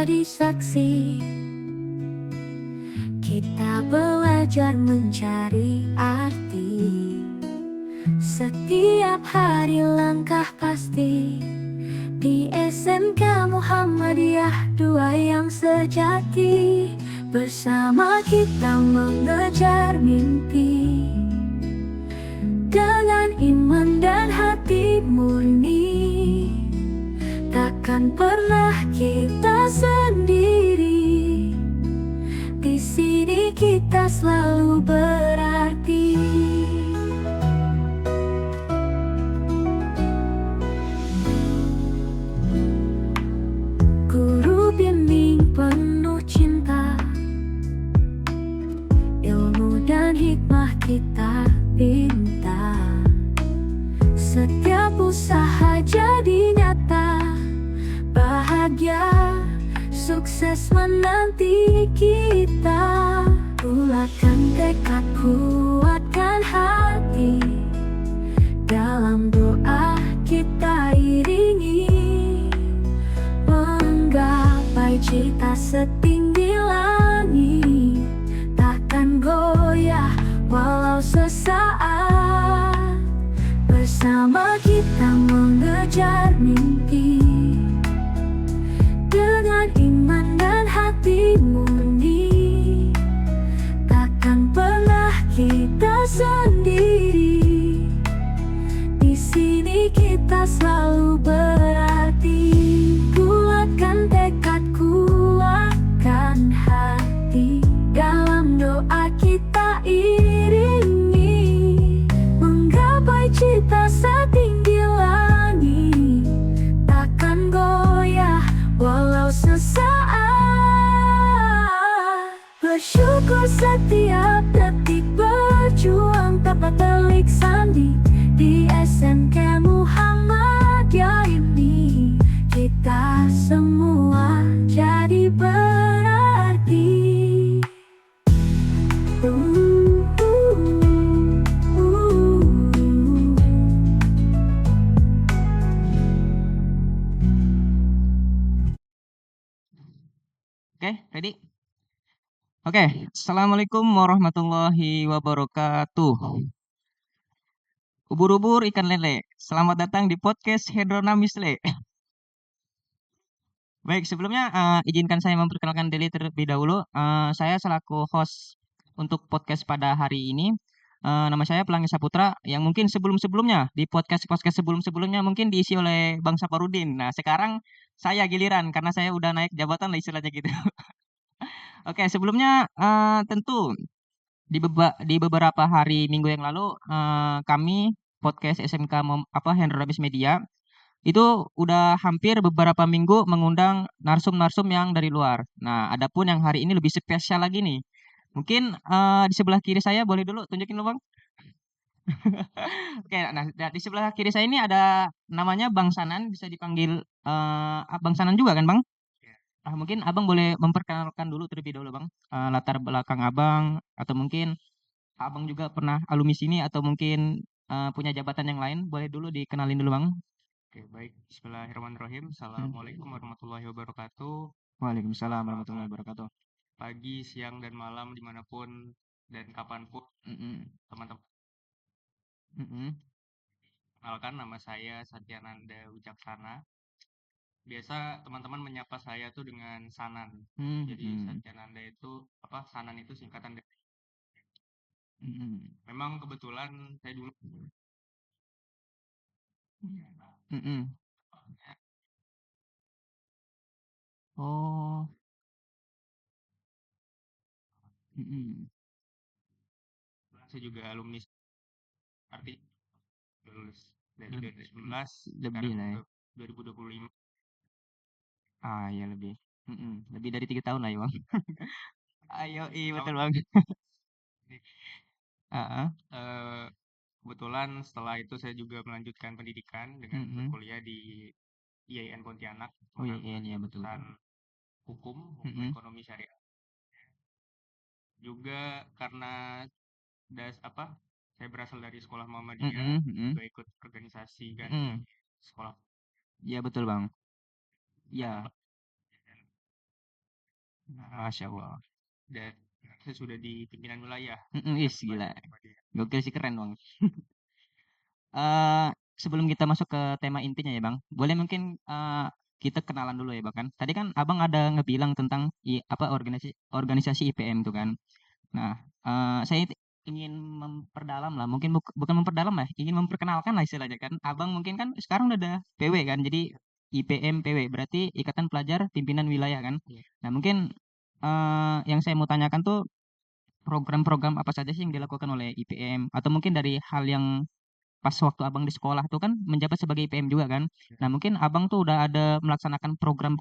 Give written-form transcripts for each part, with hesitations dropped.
jadi saksi. Kita belajar mencari arti. Setiap hari langkah pasti di SMK Muhammadiyah 2 yang sejati. Bersama kita mengejar mimpi dengan iman dan hati murni. Takkan pernah kita sendiri. Di sini kita selalu berarti. Guru bimbing penuh cinta, ilmu dan hikmah kita minta. Setiap usaha jadi nyata, bahagia, sukses menanti kita. Bulatkan tekad, kuatkan hati, dalam doa kita iringi. Menggapai cita setinggi langit, takkan goyah walau sesaat. Bersama kita mengejar mimpi dengan iman dan hati murni. Takkan pernah kita sendiri. Di sini kita selalu berarti. Bulatkan tekad, kuatkan hati, dalam doa kita iringi. Menggapai cita setinggi langit, takkan goyah walau sesaat. Bersyukur setiap detik, berjuang tanpa telik sandi. Di SMK Muhammadiyah ini kita semua jadi berarti. uh, uh, uh. Oke, ready? Oke, Assalamualaikum warahmatullahi wabarakatuh. Ubur-ubur ikan lele, selamat datang di podcast Hedronamis Le. Baik, sebelumnya izinkan saya memperkenalkan diri terlebih dahulu. Saya selaku host untuk podcast pada hari ini. Nama saya Pelangi Saputra, yang mungkin sebelum-sebelumnya di podcast-podcast sebelum-sebelumnya mungkin diisi oleh Bang Saparudin. Nah, sekarang saya giliran karena saya udah naik jabatan lah istilahnya gitu. Oke, sebelumnya tentu di beberapa hari minggu yang lalu kami podcast SMK Hendro Rabis Media itu udah hampir beberapa minggu mengundang narsum-narsum yang dari luar. Nah, adapun yang hari ini lebih spesial lagi nih. Mungkin di sebelah kiri saya boleh dulu tunjukin dulu Bang. Oke, nah di sebelah kiri saya ini ada namanya Bang Sanan, bisa dipanggil Bang Sanan juga kan Bang? Mungkin Abang boleh memperkenalkan dulu terlebih dahulu Bang, latar belakang Abang, atau mungkin Abang juga pernah alumni sini atau mungkin punya jabatan yang lain, boleh dulu dikenalin dulu Bang. Oke, baik. Bismillahirrahmanirrahim. Assalamualaikum warahmatullahi wabarakatuh. Waalaikumsalam warahmatullahi wabarakatuh. Pagi, siang, dan malam dimanapun dan kapanpun Mm-mm. teman-teman. Mm-mm. Kenalkan, nama saya Satyananda Wicaksana. Biasa teman-teman menyapa saya tuh dengan Sanan. Jadi Mm-mm. Satyananda itu Sanan itu singkatan dari. Mm-mm. Memang kebetulan saya dulu Mm-mm. Oh. Mm-mm. saya juga alumni arti lulus dari Leb- 2019, lebih sekarang lah ya. 2025. Ya lebih. Mm-mm. Lebih dari 3 tahun lah ya Bang. Ayo, iya betul Tahun Bang. ini. Ah, ah. Eh, Kebetulan setelah itu saya juga melanjutkan pendidikan dengan Mm-mm. berkuliah di IAIN Pontianak, Oh iya, mengambil iya betul. jurusan hukum, hukum Mm-mm. ekonomi syariah. Juga karena saya berasal dari sekolah Muhammadiyah, Mm-mm. Mm-mm. juga ikut organisasi kan di Mm-mm. sekolah. Iya betul Bang. Dan Iya. Masya Allah. dan saya sudah di pimpinan wilayah. Wis gila. Gokil sih, keren Bang. Eh sebelum kita masuk ke tema intinya ya Bang, boleh mungkin kita kenalan dulu ya Bang kan. Tadi kan Abang ada ngebilang tentang apa organisasi organisasi IPM tuh kan. Nah, saya ingin memperdalam lah, mungkin bukan memperdalam lah, ingin memperkenalkan lah istilahnya kan. Abang mungkin kan sekarang udah ada PW kan, jadi IPM PW berarti Ikatan Pelajar Pimpinan Wilayah kan. Iya. Nah, mungkin yang saya mau tanyakan tuh program-program apa saja sih yang dilakukan oleh IPM atau mungkin dari hal yang pas waktu Abang di sekolah tuh kan menjabat sebagai IPM juga kan. Nah, mungkin Abang tuh udah ada melaksanakan program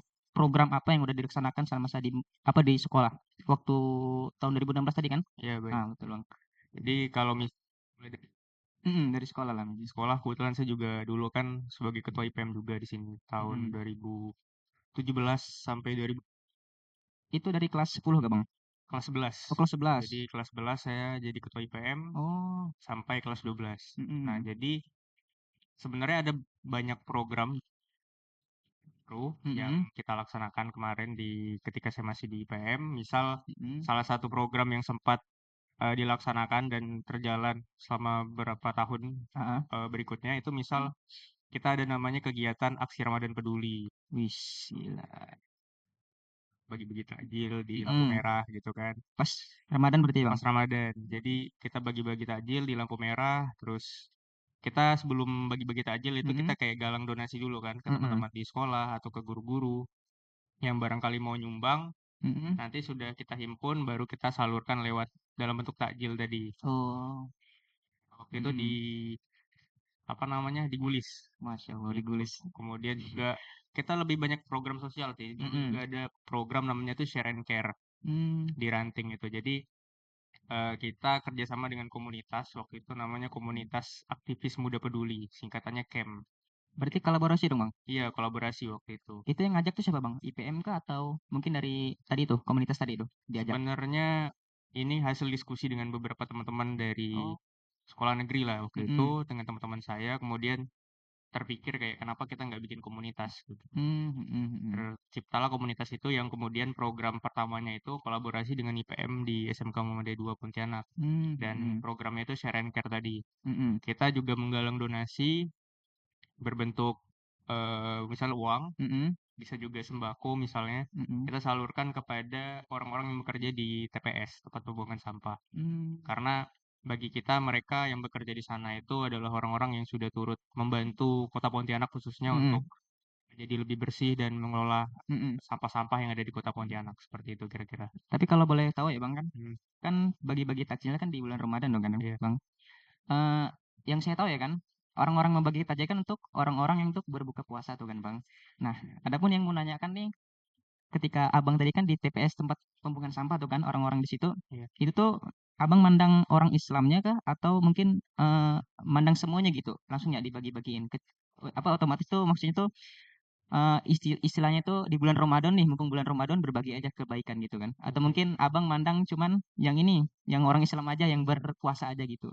apa yang udah dilaksanakan selama saya di apa di sekolah waktu tahun 2016 tadi kan? Iya, baik. Ah, betul Bang. Jadi kalau mulai dari Dari sekolah lah. sekolah, kebetulan saya juga dulu kan sebagai ketua IPM juga di sini tahun Mm-mm. 2017 sampai 2000 Itu dari kelas 10 gak Bang? kelas 11. Oh, kelas 11. Jadi kelas 11 saya jadi ketua IPM Oh. sampai kelas 12. Nah, Mm-mm. jadi sebenarnya ada banyak program baru yang Mm-mm. kita laksanakan kemarin ketika saya masih di IPM. Misal Mm-mm. salah satu program yang sempat dilaksanakan dan terjalan selama beberapa tahun Ah, berikutnya itu misal kita ada namanya kegiatan Aksi Ramadan Peduli, wis gila. bagi-bagi takjil di lampu Mm-mm. merah gitu kan. Pas Ramadan berarti Bang? Pas Ramadan. Jadi kita bagi-bagi takjil di lampu merah, terus kita sebelum bagi-bagi takjil itu kita Mm-mm. kayak galang donasi dulu kan ke Mm-mm. teman-teman di sekolah atau ke guru-guru yang barangkali mau nyumbang. Mm-mm. Nanti sudah kita himpun baru kita salurkan lewat dalam bentuk takjil tadi. Oh. Waktu itu Mm-mm. apa namanya, digulis Masya Allah gitu. digulis. Kemudian juga kita lebih banyak program sosial sih. Dulu juga Mm-mm. ada program namanya tuh Share and Care Mm. di Ranting itu. Jadi kita kerjasama dengan komunitas, waktu itu namanya Komunitas Aktivis Muda Peduli, singkatannya KEM. Berarti kolaborasi dong Bang? Iya, kolaborasi waktu itu. Itu yang ngajak tuh siapa Bang? IPM kah atau mungkin dari tadi tuh komunitas tadi tuh diajak? Sebenarnya ini hasil diskusi dengan beberapa teman-teman dari Oh. sekolah negeri lah waktu itu, Mm-mm. dengan teman-teman saya, kemudian terpikir kayak kenapa kita nggak bikin komunitas gitu. Mm-mm. Terciptalah komunitas itu yang kemudian program pertamanya itu kolaborasi dengan IPM di SMK Muhammadiyah 2 Pontianak. Dan Mm-mm. programnya itu Share and Care tadi. Mm-mm. Kita juga menggalang donasi berbentuk misal uang, Mm-mm. bisa juga sembako misalnya. Mm-mm. Kita salurkan kepada orang-orang yang bekerja di TPS, tempat pembuangan sampah. Mm. Karena bagi kita mereka yang bekerja di sana itu adalah orang-orang yang sudah turut membantu Kota Pontianak khususnya untuk Mm-mm. jadi lebih bersih dan mengelola Mm-mm. sampah-sampah yang ada di Kota Pontianak seperti itu kira-kira. Tapi kalau boleh tahu ya Bang kan, Hmm, kan bagi-bagi takjil kan di bulan Ramadan dong kan iya. Bang. Eh yang saya tahu ya kan, orang-orang membagi takjil kan untuk orang-orang yang untuk berbuka puasa tuh kan Bang. Nah, adapun yang mau nanyakan nih, ketika Abang tadi kan di TPS tempat pembuangan sampah tuh kan orang-orang di situ, Iya. itu tuh Abang mandang orang Islamnya kah atau mungkin mandang semuanya gitu, langsung ya dibagi-bagiin. Apa otomatis tuh maksudnya tuh istilahnya tuh di bulan Ramadan nih, mumpung bulan Ramadan berbagi aja kebaikan gitu kan. Atau Oke. mungkin Abang mandang cuman yang ini, yang orang Islam aja yang berpuasa aja gitu.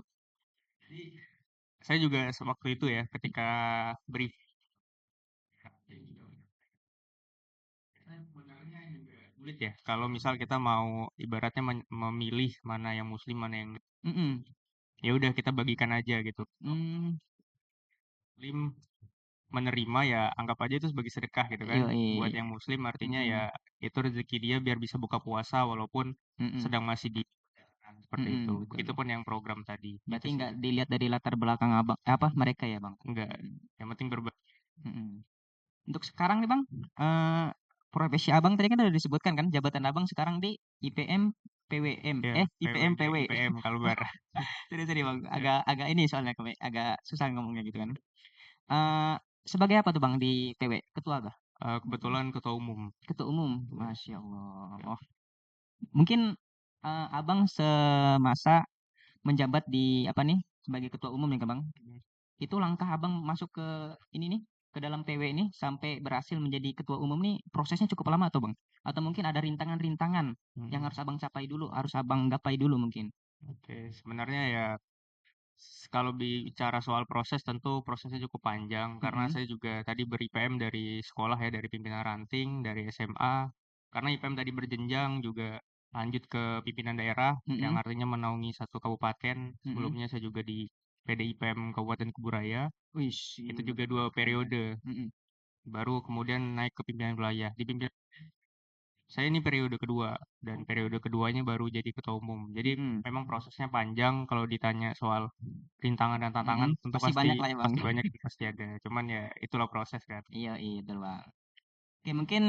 Saya juga sewaktu itu ya ketika brief sebenarnya juga sulit ya kalau misal kita mau ibaratnya memilih mana yang muslim mana yang Mm-mm. ya udah kita bagikan aja gitu. Hmm, Muslim menerima ya anggap aja itu sebagai sedekah gitu kan. Buat yoi. yang muslim artinya ya Mm-mm. itu rezeki dia biar bisa buka puasa walaupun Mm-mm. sedang masih di seperti itu. Mm-mm, betul. Begitupun yang program tadi. Gitu Berarti sih. nggak dilihat dari latar belakang abang apa mereka ya bang. Enggak. Yang penting berbagi. Mm-mm. Untuk sekarang nih bang, eh profesi abang tadi kan udah disebutkan kan jabatan abang sekarang di IPM PWM, Ya, IPM PWG, PW. IPM Kalbar. Sorry bang, Ya. agak ini soalnya agak susah ngomongnya gitu kan. Eh sebagai apa tuh bang di PW? Ketua kah? Kebetulan ketua umum. Ketua umum. Masya Allah. Oh, mungkin abang semasa menjabat di apa nih sebagai ketua umum ya bang? Itu langkah abang masuk ke ini nih ke dalam PW ini sampai berhasil menjadi ketua umum nih prosesnya cukup lama tuh bang? Atau mungkin ada rintangan-rintangan yang harus abang capai dulu, harus abang gapai dulu mungkin? Oke, sebenarnya ya kalau bicara soal proses tentu prosesnya cukup panjang karena Mm-mm. saya juga tadi ber-IPM dari sekolah ya dari pimpinan ranting dari SMA karena IPM tadi berjenjang juga lanjut ke pimpinan daerah yang artinya menaungi satu kabupaten. Sebelumnya saya juga di PDIPM Kabupaten Kuburaya. Itu juga 2 periode. Baru kemudian naik ke pimpinan wilayah. Di pimpinan saya ini periode kedua dan periode keduanya baru jadi ketua umum. Jadi memang prosesnya panjang. Kalau ditanya soal rintangan dan tantangan tentu Pasti banyak lah ya, Bang. pasti banyak, pasti ada. Cuman ya itulah proses kan. Iya, betul, Bang. Oke, mungkin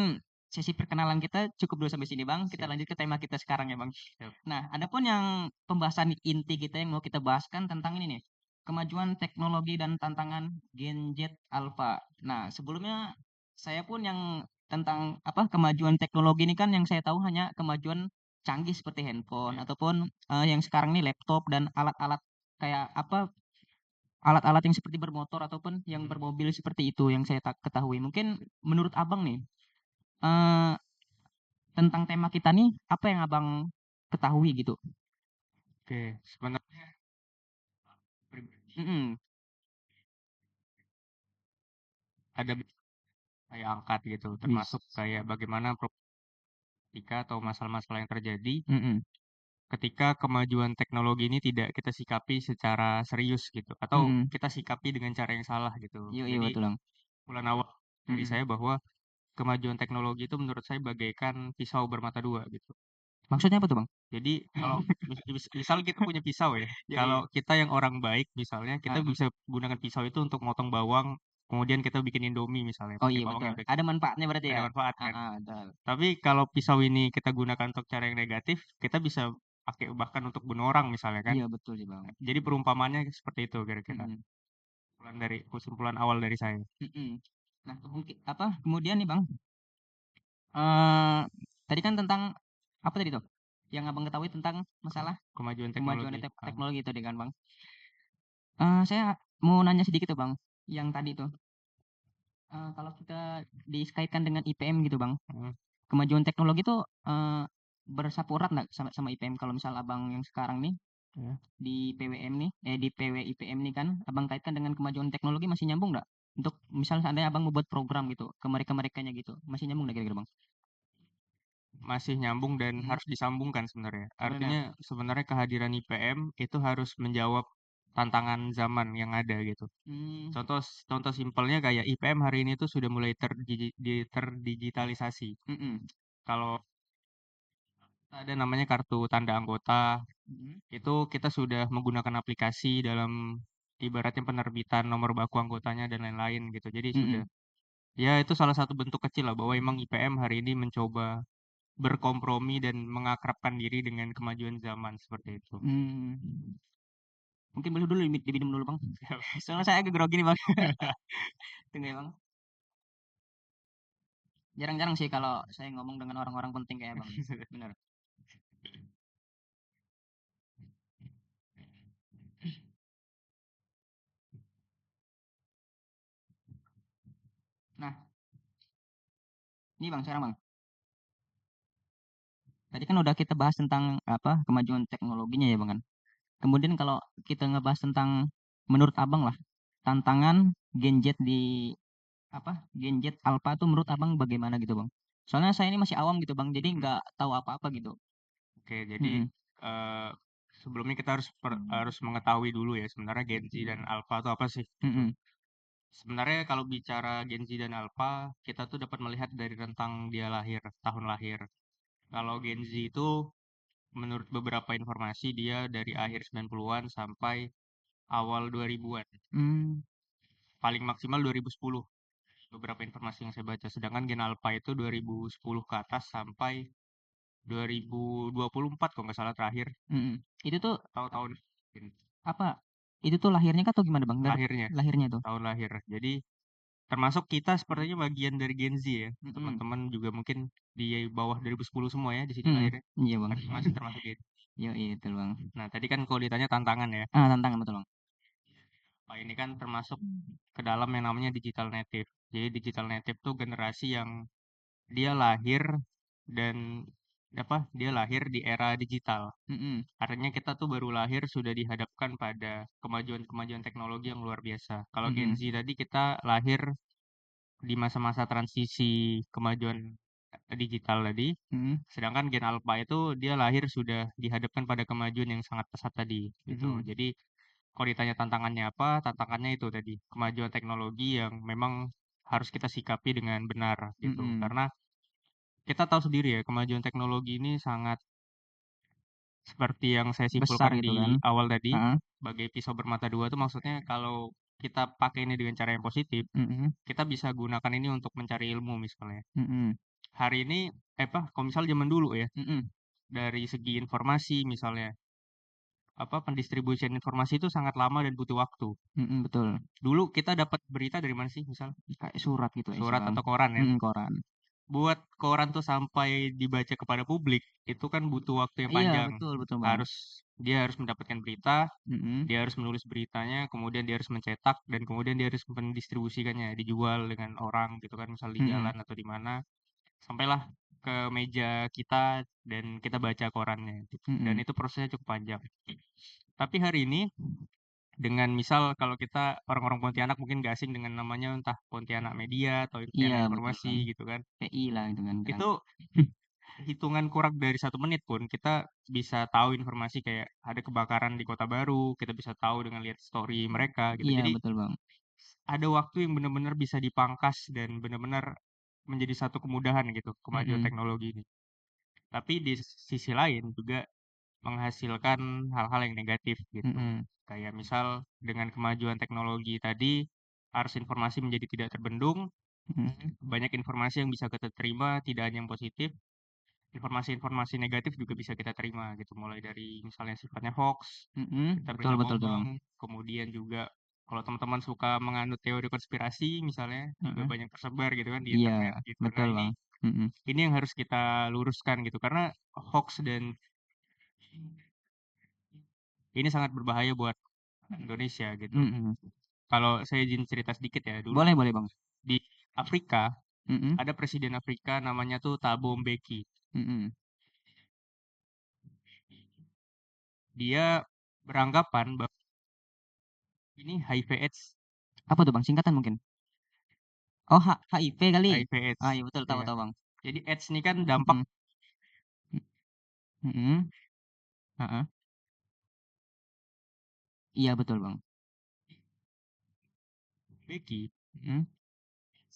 sesi perkenalan kita cukup dulu sampai sini, Bang. Kita Siap. lanjut ke tema kita sekarang ya, Bang. Siap. Nah, adapun yang pembahasan inti kita yang mau kita bahaskan tentang ini nih, kemajuan teknologi dan tantangan Gen Z Alpha. Nah, sebelumnya saya pun yang tentang kemajuan teknologi ini kan yang saya tahu hanya kemajuan canggih seperti handphone ataupun yang sekarang nih laptop dan alat-alat kayak alat-alat yang seperti bermotor ataupun yang bermobil seperti itu yang saya ketahui. Mungkin menurut Abang nih, eee, tentang tema kita nih, apa yang Abang ketahui gitu? Oke, sebenarnya pribadi Mhm, ada saya angkat gitu, wis, termasuk kayak bagaimana problematika atau masalah-masalah yang terjadi mhm, ketika kemajuan teknologi ini tidak kita sikapi secara serius gitu, atau mhm, kita sikapi dengan cara yang salah gitu. iya Jadi betul, Bang, bulan awal dari mhm. saya bahwa kemajuan teknologi itu menurut saya bagaikan pisau bermata dua gitu. Maksudnya apa tuh, Bang? Jadi kalau misal kita punya pisau ya, Iya, kalau kita yang orang baik misalnya, kita heeh. bisa gunakan pisau itu untuk motong bawang, kemudian kita bikin Indomie misalnya, Oh pakai iya bawang betul, yang kecil, ada manfaatnya berarti ada ya? manfaat kan. Heeh, betul, Tapi kalau pisau ini kita gunakan untuk cara yang negatif, kita bisa pakai bahkan untuk bunuh orang misalnya kan. iya betul sih, Bang, Jadi perumpamannya seperti itu kira-kira. mhm, Kesimpulan awal dari saya. mhm. Nah, mungkin kemudian nih, Bang, eee, tadi kan tentang apa tadi tuh, yang Abang ketahui tentang masalah Kemajuan kemajuan teknologi. teknologi tadi kan, Bang? Saya mau nanya sedikit tuh, Bang, yang tadi tuh, kalau kita dikaitkan dengan IPM gitu, Bang, Hmm, kemajuan teknologi tuh, bersatu erat nggak sama sama IPM? Kalau misal Abang yang sekarang nih ya. di PWM nih, di PWIPM nih kan, Abang kaitkan dengan kemajuan teknologi masih nyambung nggak? Untuk misal seandainya Abang membuat program gitu, ke mereka-merekanya gitu, masih nyambung nggak kira-kira, Bang? Masih nyambung dan Mhm, harus disambungkan sebenarnya. sebenarnya? Artinya sebenarnya kehadiran IPM itu harus menjawab tantangan zaman yang ada gitu. Mmm, Contoh contoh simpelnya kayak IPM hari ini tuh sudah mulai terdigitalisasi. mhm, Kalau ada namanya kartu tanda anggota, mhm, itu kita sudah menggunakan aplikasi dalam ibaratnya penerbitan nomor baku anggotanya dan lain-lain gitu. Jadi sudah, mhm, ya itu salah satu bentuk kecil lah bahwa emang IPM hari ini mencoba berkompromi dan mengakrabkan diri dengan kemajuan zaman seperti itu. mmm. Mungkin boleh dulu diminum dulu, Bang. Soalnya saya agak grogi nih, Bang. Tunggu ya, Bang. Jarang-jarang sih kalau saya ngomong dengan orang-orang penting kayak Abang nih, bener. Nah, ini Bang, sekarang Bang, tadi kan udah kita bahas tentang kemajuan teknologinya ya, Bang, kan. Kemudian kalau kita ngebahas tentang menurut Abang lah, tantangan Gen Z di Gen Z Alpha tuh menurut Abang bagaimana gitu, Bang? Soalnya saya ini masih awam gitu, Bang, jadi nggak tahu apa-apa gitu. Oke, jadi Mhm, eh, sebelumnya kita harus mengetahui dulu ya sebenarnya Gen Z dan Alpha itu apa sih gitu. mhm, Sebenarnya kalau bicara Gen Z dan Alpha, kita tuh dapat melihat dari rentang dia lahir, tahun lahir. Kalau Gen Z itu menurut beberapa informasi dia dari akhir 90-an sampai awal 2000-an. mmm, Paling maksimal 2010. Beberapa informasi yang saya baca. Sedangkan Gen Alpha itu 2010 ke atas sampai 2024 kalau nggak salah terakhir. mhm. Itu tuh Tahun-tahun apa, itu tuh lahirnya kah atau gimana, Bang? lahirnya, Lahirnya tuh? tahun lahir. Jadi termasuk kita sepertinya bagian dari Gen Z ya. Mhm, Teman-teman juga mungkin di bawah 2010 semua ya di sini mhm, lahirnya. iya, Bang. Masih termasuk Gen Z. Yoi, betul, Bang. Nah, tadi kan kalau ditanya tantangan ya. Tantangan, betul, Bang. Pak ini kan termasuk ke dalam yang namanya digital native. Jadi digital native tuh generasi yang dia lahir dan dia lahir di era digital. Mhm, Artinya kita tuh baru lahir sudah dihadapkan pada kemajuan-kemajuan teknologi yang luar biasa. Kalau Gen Z mhm, tadi kita lahir di masa-masa transisi kemajuan digital tadi. Mhm. Sedangkan gen alpha itu dia lahir sudah dihadapkan pada kemajuan yang sangat pesat tadi gitu. Mhm. Jadi kalau ditanya tantangannya apa, tantangannya itu tadi, kemajuan teknologi yang memang harus kita sikapi dengan benar gitu. Mhm. Karena kita tahu sendiri ya, kemajuan teknologi ini sangat seperti yang saya Besar simpulkan gitu di kan. awal tadi, Heeh. sebagai pisau bermata dua itu maksudnya kalau kita pakai ini dengan cara yang positif, Mhm. kita bisa gunakan ini untuk mencari ilmu misalnya. Mhm. Hari ini, kalau misal zaman dulu ya, Mhm. dari segi informasi misalnya, pendistribusian informasi itu sangat lama dan butuh waktu. Mhm, betul. Dulu kita dapat berita dari mana sih misal? Kayak surat gitu ya Surat Bang. atau koran ya. Mhm, koran. Buat koran tuh sampai dibaca kepada publik, itu kan butuh waktu yang Iya, panjang. betul betul Bang. Dia harus mendapatkan berita, Mhm. dia harus menulis beritanya, kemudian dia harus mencetak, dan kemudian dia harus mendistribusikannya, dijual dengan orang gitu kan, misal di Mhm. jalan atau di mana, sampailah ke meja kita dan kita baca korannya gitu. Dan Mhm. itu prosesnya cukup panjang. Tapi hari ini dengan misal kalau kita orang-orang Pontianak mungkin nggak asing dengan namanya entah Pontianak Media atau Iya, Pontianak betul Informasi Bang. gitu kan. PI lah gitu kan bilang. Itu hitungan kurang dari 1 menit pun kita bisa tahu informasi kayak ada kebakaran di Kota Baru, kita bisa tahu dengan lihat story mereka gitu. Iya, Jadi betul Bang. ada waktu yang benar-benar bisa dipangkas dan benar-benar menjadi satu kemudahan gitu kemajuan Mhm. teknologi ini. Tapi di sisi lain juga menghasilkan hal-hal yang negatif gitu. Mhm. Kayak misal dengan kemajuan teknologi tadi, arus informasi menjadi tidak terbendung, Mhm. banyak informasi yang bisa kita terima, tidak hanya yang positif, informasi-informasi negatif juga bisa kita terima gitu. Mulai dari misalnya sifatnya hoax, Mhm. berita Betul berita betul tuh Bang. bohong, kemudian juga kalau teman-teman suka menganut teori konspirasi misalnya, juga Heeh. banyak tersebar gitu kan di Iya, internet gitu. Nah betul ini Bang. Mhm. ini yang harus kita luruskan gitu karena hoax dan ini sangat berbahaya buat Indonesia gitu. Mhm. Kalau saya izin cerita sedikit ya, dulu Boleh boleh Bang. di Afrika Mhm. ada presiden Afrika namanya tuh Thabo Mbeki. Mhm. Dia beranggapan bahwa ini HIV/AIDS, Apa tuh Bang? Singkatan mungkin? Oh, HIV kali? Ah, HIV/AIDS. iya betul, tahu Ya. tahu Bang. Jadi AIDS ini kan dampak Mhm. Mhm. Heeh. Iya betul Bang. Mbeki Mhm.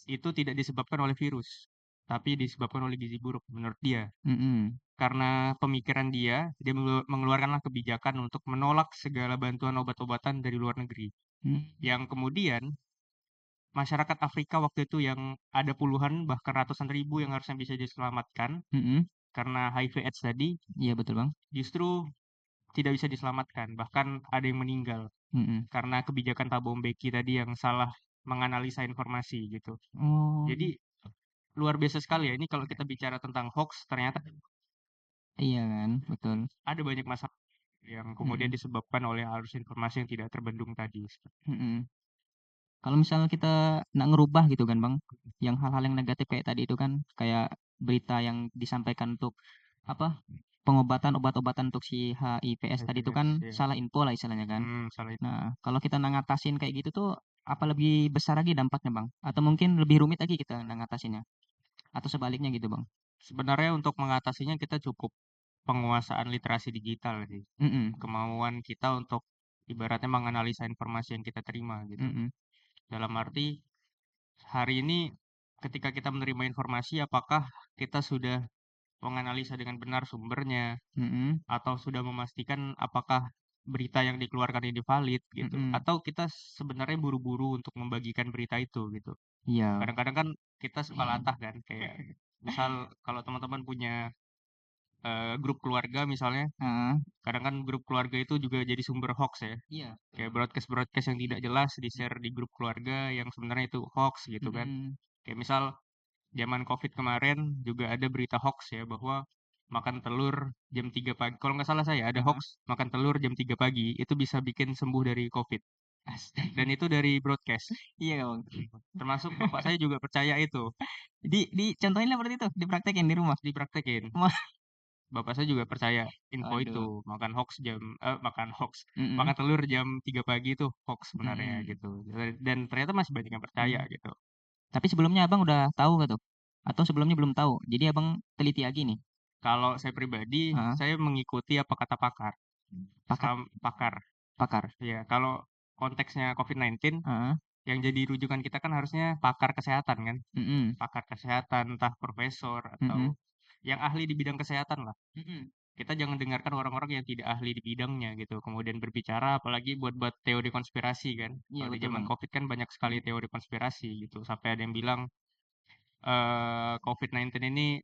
itu tidak disebabkan oleh virus, tapi disebabkan oleh gizi buruk menurut dia. Mhm. Karena pemikiran dia, dia mengeluarkanlah kebijakan untuk menolak segala bantuan obat-obatan dari luar negeri. Mmm. Yang kemudian masyarakat Afrika waktu itu yang ada puluhan bahkan ratusan ribu yang harusnya bisa diselamatkan Mhm. karena HIV/AIDS tadi Iya betul Bang. justru tidak bisa diselamatkan, bahkan ada yang meninggal Mhm. karena kebijakan Thabo Mbeki tadi yang salah menganalisa informasi gitu. Oh, Jadi luar biasa sekali ya ini kalau kita bicara tentang hoax ternyata iya kan, betul. ada banyak masalah yang kemudian Mhm. disebabkan oleh arus informasi yang tidak terbendung tadi. Mhm. Kalau misalnya kita nak ngerubah gitu kan Bang, yang hal-hal yang negatif kayak tadi itu kan, kayak berita yang disampaikan untuk, apa, pengobatan, obat-obatan untuk si HIV/AIDS tadi itu HIV/AIDS kan ya. salah info lah istilahnya kan. Salah itu. Nah, kalau kita nak ngatasin kayak gitu tuh, apa lebih besar lagi dampaknya Bang? Atau mungkin lebih rumit lagi kita nak ngatasinnya? Atau sebaliknya gitu Bang? Sebenarnya untuk mengatasinya kita cukup penguasaan literasi digital sih. Mhm. Kemauan kita untuk ibaratnya menganalisa informasi yang kita terima gitu. Mhm. Dalam arti hari ini ketika kita menerima informasi apakah kita sudah menganalisa dengan benar sumbernya Mhm. atau sudah memastikan apakah berita yang dikeluarkan ini valid gitu Mhm. atau kita sebenarnya buru-buru untuk membagikan berita itu gitu. Iya. Kadang-kadang kan kita suka latah kan kayak misal kalau teman-teman punya grup keluarga misalnya, Heeh. kadang kan grup keluarga itu juga jadi sumber hoax ya. Iya. Kayak broadcast-broadcast yang tidak jelas di-share di grup keluarga yang sebenarnya itu hoax gitu kan. Mhm. Kayak misal zaman COVID kemarin juga ada berita hoax ya bahwa makan telur jam 3 pagi. Kalau nggak salah saya ada Heeh. hoax makan telur jam 3 pagi itu bisa bikin sembuh dari COVID. Dan itu dari broadcast. Iya Bang. Termasuk bapak saya juga percaya itu. Dicontohin lah berarti itu, dipraktekin di rumah? Dipraktekin. Wah, Bapak saya juga percaya info itu, aduh. makan hoax, Mhm. makan telur jam 3 pagi itu hoax sebenarnya Mhm. gitu. Dan ternyata masih banyak yang percaya Mhm. gitu. Tapi sebelumnya Abang udah tahu nggak tuh? Atau sebelumnya belum tahu? Jadi Abang teliti lagi nih. Kalau saya pribadi, Heeh. saya mengikuti apa kata pakar. Pakar, Pakar. pakar. Ya, kalau konteksnya COVID-19, Heeh. yang jadi rujukan kita kan harusnya pakar kesehatan kan. Mm-mm. Pakar kesehatan, entah profesor Mm-mm. atau yang ahli di bidang kesehatan lah. Mm-mm. Kita jangan dengarkan orang-orang yang tidak ahli di bidangnya gitu. Kemudian berbicara apalagi buat-buat teori konspirasi kan. Iya Kalau di betul zaman Bang. COVID kan banyak sekali teori konspirasi gitu. Sampai ada yang bilang COVID-19 ini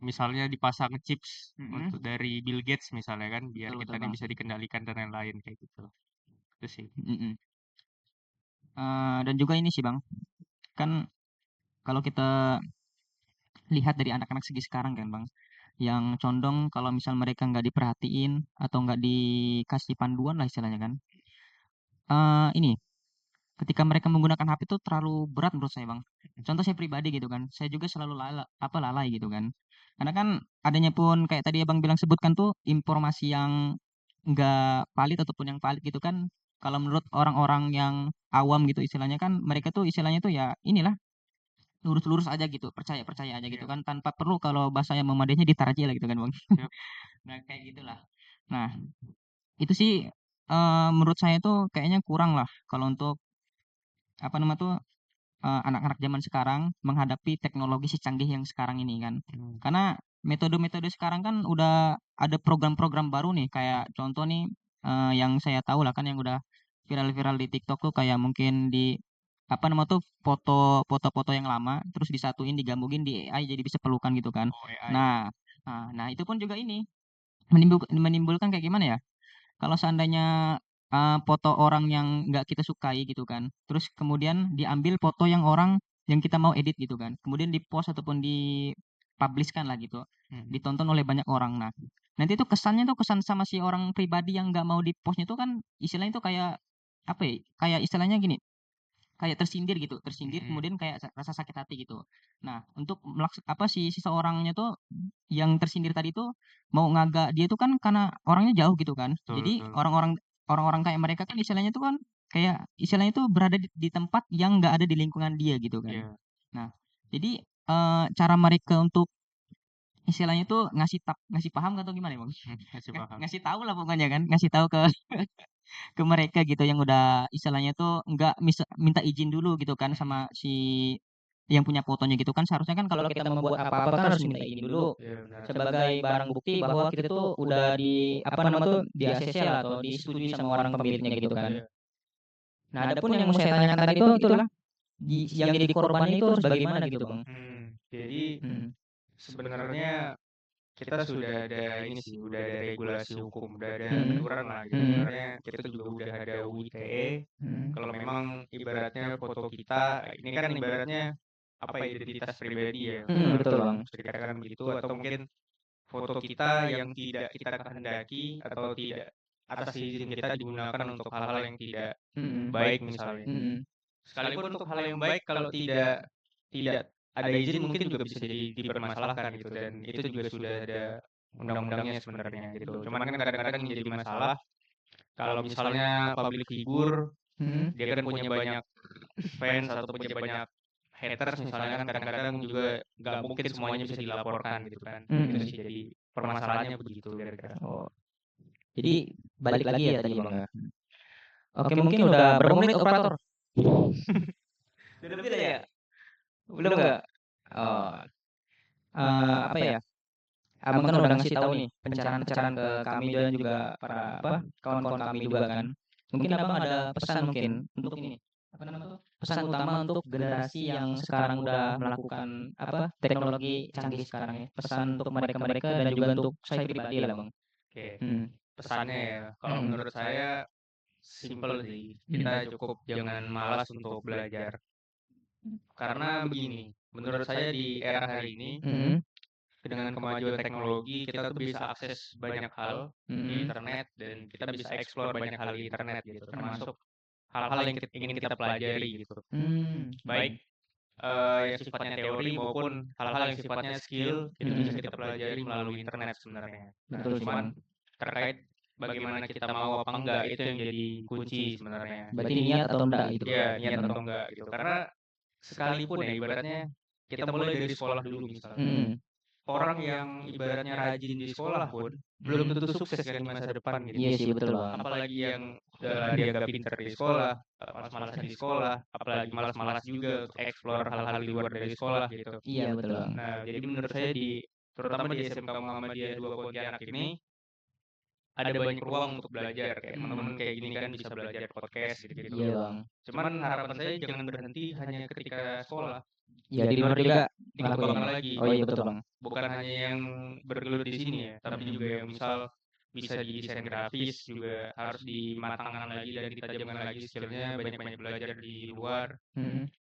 misalnya dipasang chips Mm-mm. untuk dari Bill Gates misalnya kan, biar Betul kita betul ini Bang. bisa dikendalikan dan lain-lain kayak gitu. Itu sih. Mm-mm. Dan juga ini sih Bang, kan kalau kita lihat dari anak-anak segi sekarang kan Bang, yang condong kalau misal mereka nggak diperhatiin atau nggak dikasih panduan lah istilahnya kan, ini ketika mereka menggunakan HP itu terlalu berat menurut saya Bang. Contoh saya pribadi gitu kan, saya juga selalu lalai gitu kan. Karena kan adanya pun kayak tadi Abang bilang sebutkan tuh informasi yang nggak valid ataupun yang valid gitu kan, kalau menurut orang-orang yang awam gitu istilahnya kan, mereka tuh istilahnya tuh ya inilah lurus-lurus aja gitu, percaya-percaya aja gitu Iya, kan, tanpa perlu kalau bahasa yang memadainya ditar aja lah gitu kan Bang. siap. Nah kayak gitulah. Nah itu sih menurut saya tuh kayaknya kurang lah kalau untuk apa nama tuh anak-anak zaman sekarang menghadapi teknologi secanggih yang sekarang ini kan. Hmm. Karena metode-metode sekarang kan udah ada program-program baru nih, kayak contoh nih yang saya tahu lah kan yang udah viral-viral di TikTok tuh kayak mungkin di apa nama tuh foto-foto yang lama terus disatuin digabungin di AI jadi bisa pelukan gitu kan. Oh, AI. Nah, nah itu pun juga ini menimbulkan kayak gimana ya? Kalau seandainya, foto orang yang nggak kita sukai gitu kan, terus kemudian diambil foto yang orang yang kita mau edit gitu kan, kemudian di-post ataupun di-publish-kan lah gitu, Hmm. ditonton oleh banyak orang. Nah, nanti tuh kesannya tuh kesan sama si orang pribadi yang nggak mau di-post-nya itu kan istilahnya itu kayak, apa ya, kayak istilahnya gini, kayak tersindir gitu, tersindir Mm-mm. kemudian kayak rasa sakit hati gitu. Nah, untuk apa, si seorangnya tuh yang tersindir tadi tuh mau ngagak dia tuh kan karena orangnya jauh gitu kan. Betul, Jadi betul. orang-orang kayak mereka kan istilahnya tuh kan kayak istilahnya tuh berada di tempat yang nggak ada di lingkungan dia gitu kan. Iya, Nah, jadi cara mereka untuk istilahnya tuh ngasih paham atau gimana ya, Bang? masih paham. Ngasih tahu lah pokoknya kan, ngasih tahu ke ke mereka gitu yang udah istilahnya tuh nggak minta izin dulu gitu kan Mm-mm. sama si yang punya fotonya gitu kan seharusnya kan kalau kita membuat apa-apa kan harus minta izin dulu Iya, benar. sebagai barang bukti bahwa kita tuh udah di apa nama tuh di ACC lah atau disetujui sama orang pemiliknya gitu kan. Iya. Nah, adapun yang mau saya tanyakan tadi itu itulah yang jadi korban itu harus bagaimana gitu, Bang? Jadi Hmm. sebenarnya kita sudah ada ini sih, udah ada regulasi hukum, udah ada Hmm. aturan lah gitu. Hmm. Sebenarnya kita juga udah ada UU ITE. Hmm. Kalau memang ibaratnya foto kita, ini kan ibaratnya apa ya, identitas pribadi ya, Betul, Bang. bisa dikatakan begitu, atau mungkin foto kita yang tidak kita kehendaki atau tidak atas izin kita digunakan untuk hal-hal yang tidak Hmm. baik misalnya. Hmm. Sekalipun untuk hal yang baik kalau tidak ada izin mungkin juga bisa jadi dipermasalahkan gitu, dan itu juga sudah ada undang-undangnya sebenarnya gitu. Cuman kan kadang-kadang yang jadi masalah kalau misalnya public figure Hmm. dia kan punya banyak fans atau punya banyak haters misalnya kan kadang-kadang juga nggak mungkin semuanya bisa dilaporkan gitu kan. Itu sih jadi permasalahannya begitu kira-kira. Oh, jadi balik lagi ya tadi, Bang ya. Oke, mungkin udah berapa menit operator? Udah lebih lah ya? Belum nggak? Oh, apa ya? Abang kan udah ngasih tahu nih pencerahan-pencerahan ke kami dan juga para apa kawan-kawan kami juga kan. Mungkin abang ada pesan mungkin untuk ini apa namanya tuh pesan utama untuk generasi yang sekarang udah melakukan apa teknologi canggih sekarang ya. Pesan untuk mereka-mereka dan juga untuk saya pribadi lah bang. Oke, Hmm. pesannya ya kalau Hmm. menurut saya simple sih. Kita cukup jangan malas untuk belajar. Karena begini, menurut saya di era hari ini Hmm. dengan kemajuan teknologi kita tuh bisa akses banyak hal di Hmm. internet dan kita bisa explore banyak hal di internet gitu, termasuk hal-hal yang ingin kita pelajari gitu. Hmm. Baik yang sifatnya teori maupun hal-hal yang sifatnya skill itu bisa kita pelajari melalui internet sebenarnya. Nah, Betul sih cuman bang. terkait bagaimana kita mau apa enggak itu yang jadi kunci sebenarnya. Berarti niat atau enggak gitu. Iya, niat atau enggak gitu. Karena sekalipun ya ibaratnya kita mulai dari sekolah dulu misalnya. Orang yang ibaratnya rajin di sekolah pun belum tentu sukses kan di masa depan gitu. Iya sih betul bang. Apalagi yang dia gak pinter di sekolah, malas-malasan di sekolah, apalagi malas-malas juga untuk explore hal-hal di luar dari sekolah gitu. Iya betul bang. Nah, jadi menurut saya terutama di SMK Muhammadiyah 2 Pontianak ini ada banyak ruang untuk belajar. Kayak teman-teman kayak gini kan bisa belajar podcast gitu-gitu. Iya bang. Cuman harapan saya jangan berhenti hanya ketika sekolah. Ya di luar juga Dikembangkan ngelakuin. lagi. Oh iya betul bang. Bukan hanya yang bergelut di sini ya, tapi juga yang misal bisa di desain grafis juga harus dimatangkan lagi dan ditajamkan lagi skillnya, banyak-banyak belajar di luar.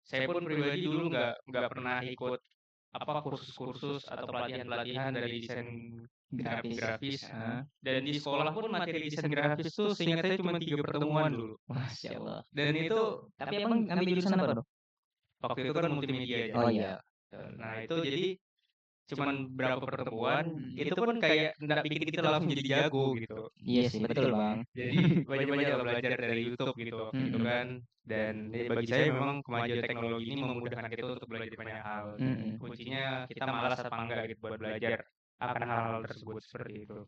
Saya pun pribadi dulu nggak pernah ikut kursus-kursus atau pelatihan-pelatihan dari desain grafis. Dan di sekolah pun materi desain grafis tuh seingat saya cuma 3 pertemuan dulu. Masya Allah. Dan itu Tapi emang ngambil jurusan apa dong? waktu itu kan multimedia aja. Oh iya. Nah itu jadi cuman berapa pertemuan, itu pun kayak nggak bikin kita langsung jadi jago gitu. Iya sih betul bang. Jadi banyak-banyak belajar dari YouTube gitu kan. Dan bagi saya memang kemajuan teknologi ini memudahkan kita untuk belajar banyak hal. Kuncinya kita malas apa enggak gitu buat belajar akan hal tersebut seperti itu.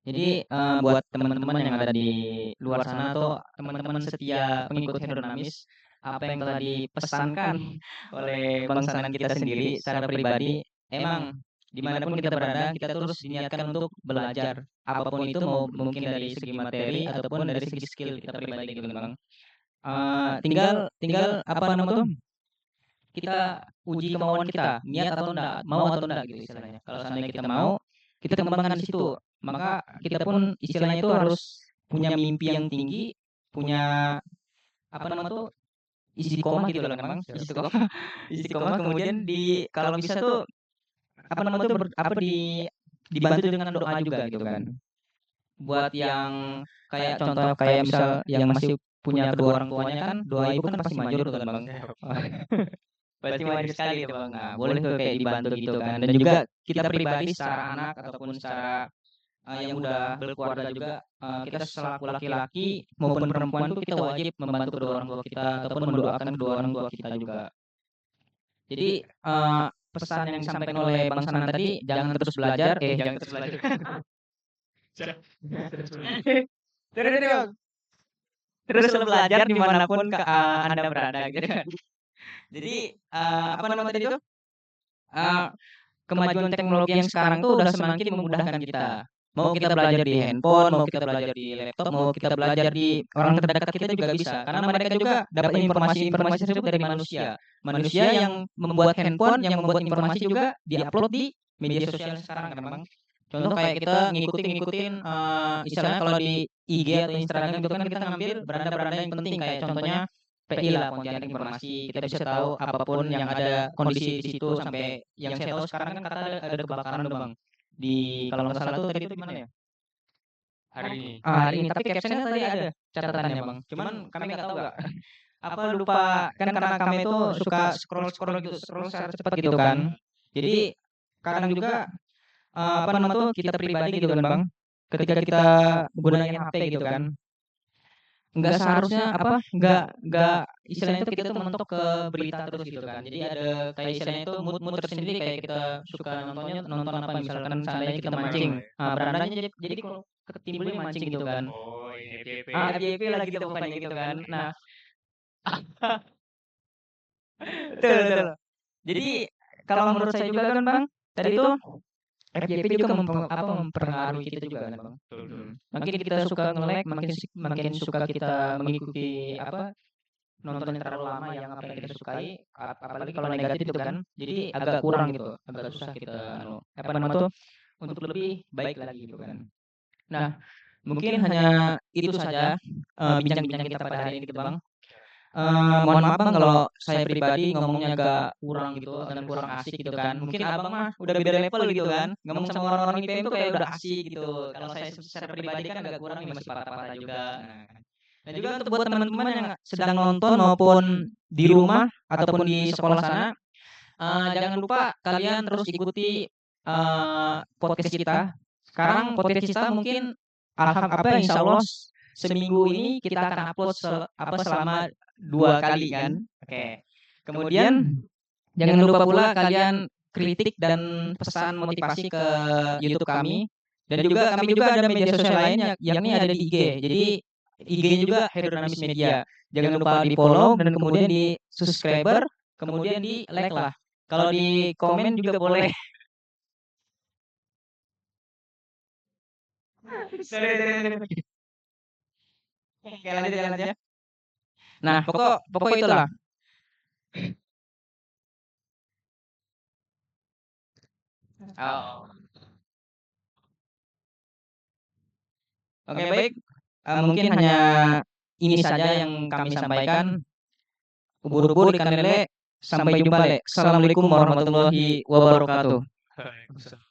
Jadi buat teman-teman yang ada di luar sana atau teman-teman setia pengikut Herdanamis, apa yang telah dipesankan oleh Bang Sanan kita sendiri secara pribadi, emang dimanapun kita berada, kita terus diniatkan untuk belajar. Apapun itu mau mungkin dari segi materi ataupun dari segi skill kita pribadi gitu kan bang. Tinggal apa namanya tuh? Kita uji kemauan kita, niat atau enggak, mau atau enggak gitu istilahnya. Kalau seandainya kita mau, kita kembangkan di situ. Maka kita pun istilahnya itu harus punya mimpi yang tinggi, punya apa namanya tuh istiqomah gitu loh kan bang, istiqomah kemudian kalau bisa tuh apa namanya tuh dibantu dengan doa juga gitu kan. Buat yang kayak contoh kayak misal yang masih punya kedua orang tuanya kan, doa ibu kan pasti manjur tuh kan bang. Pasti manjur sekali itu bang. Nah, boleh tuh kayak dibantu gitu kan. Dan juga kita pribadi secara anak ataupun secara yang udah berkeluarga juga, kita selaku laki-laki maupun perempuan tuh kita wajib membantu kedua orang tua kita ataupun mendoakan kedua orang tua kita juga. Jadi pesan yang disampaikan oleh Bang Sanan tadi, jangan terus belajar, jangan terus belajar. Terus belajar dimanapun Anda berada gitu kan. Jadi apa namanya tadi itu? Kemajuan teknologi yang sekarang tuh udah semakin memudahkan kita. Mau kita belajar di handphone, mau kita belajar di laptop, mau kita belajar di orang terdekat kita juga bisa. Karena mereka juga dapat informasi-informasi tersebut dari manusia. Manusia yang membuat handphone, yang membuat informasi juga diupload di media sosial sekarang kan bang. Contoh kayak kita ngikutin istilahnya kalau di IG atau Instagram itu kan kita ngambil beranda-beranda yang penting kayak contohnya PI lah, Pontianak Informasi. Kita bisa tahu apapun yang ada kondisi di situ sampai yang saya tahu sekarang kan kata ada kebakaran tuh bang. Di kalau nggak salah tuh tadi itu di mana ya? Hari ini. Tapi captionnya tadi ada catatannya bang. Cuman kami nggak tahu nggak. Apa lupa kan karena kami itu suka scroll gitu, scroll secara cepat gitu kan. Jadi kadang juga apa namanya tuh kita pribadi gitu kan bang. Ketika kita gunain HP gitu kan. Nggak seharusnya nggak istilahnya itu kita tuh mentok ke berita terus gitu kan. Jadi ada kayak istilahnya itu mood tersendiri kayak kita suka nonton apa misalkan seandainya kita mancing. Berandanya jadi kalau ketimbulnya mancing gitu kan. Oh, FYP. FYP lagi gitu pokoknya gitu kan. Nah. Betul. Jadi kalau menurut saya juga kan bang, tadi tuh FYP juga mempengaruhi kita juga kan bang. Makin kita suka nge-like, makin suka kita mengikuti nonton yang terlalu lama yang apa yang kita sukai, apalagi kalau negatif itu kan, jadi agak kurang gitu, agak susah kita untuk lebih baik lagi gitu kan. Nah, mungkin hanya itu saja bincang-bincang kita pada hari ini gitu bang. Mohon maaf bang kalau saya pribadi ngomongnya agak kurang gitu dan kurang asik gitu kan. Mungkin abang mah udah beda level gitu kan. Ngomong sama orang-orang IPM tuh kayak udah asik gitu. Kalau saya secara pribadi kan agak kurang nih, masih patah-patah juga. Dan juga untuk buat teman-teman yang sedang nonton maupun di rumah ataupun di sekolah sana, jangan lupa kalian terus ikuti podcast kita. Sekarang podcast kita mungkin insya Allah seminggu ini kita akan upload selama 2 kali kan. Oke. Kemudian Jangan lupa pula kalian kritik dan pesan motivasi ke YouTube kami. Dan juga kami juga ada media sosial lainnya, yakni ada di IG. Jadi IG-nya juga Hydronamis Media. Jangan lupa di follow dan kemudian di subscriber, kemudian di like lah. Kalau di komen juga boleh. Oke, lanjut ya. Nah, pokok itulah. Oh. Oke, baik. Mungkin hanya ini saja yang kami sampaikan. Ubur-ubur ikan lele. Sampai jumpa, Le. Assalamualaikum warahmatullahi wabarakatuh. Waalaikumsalam.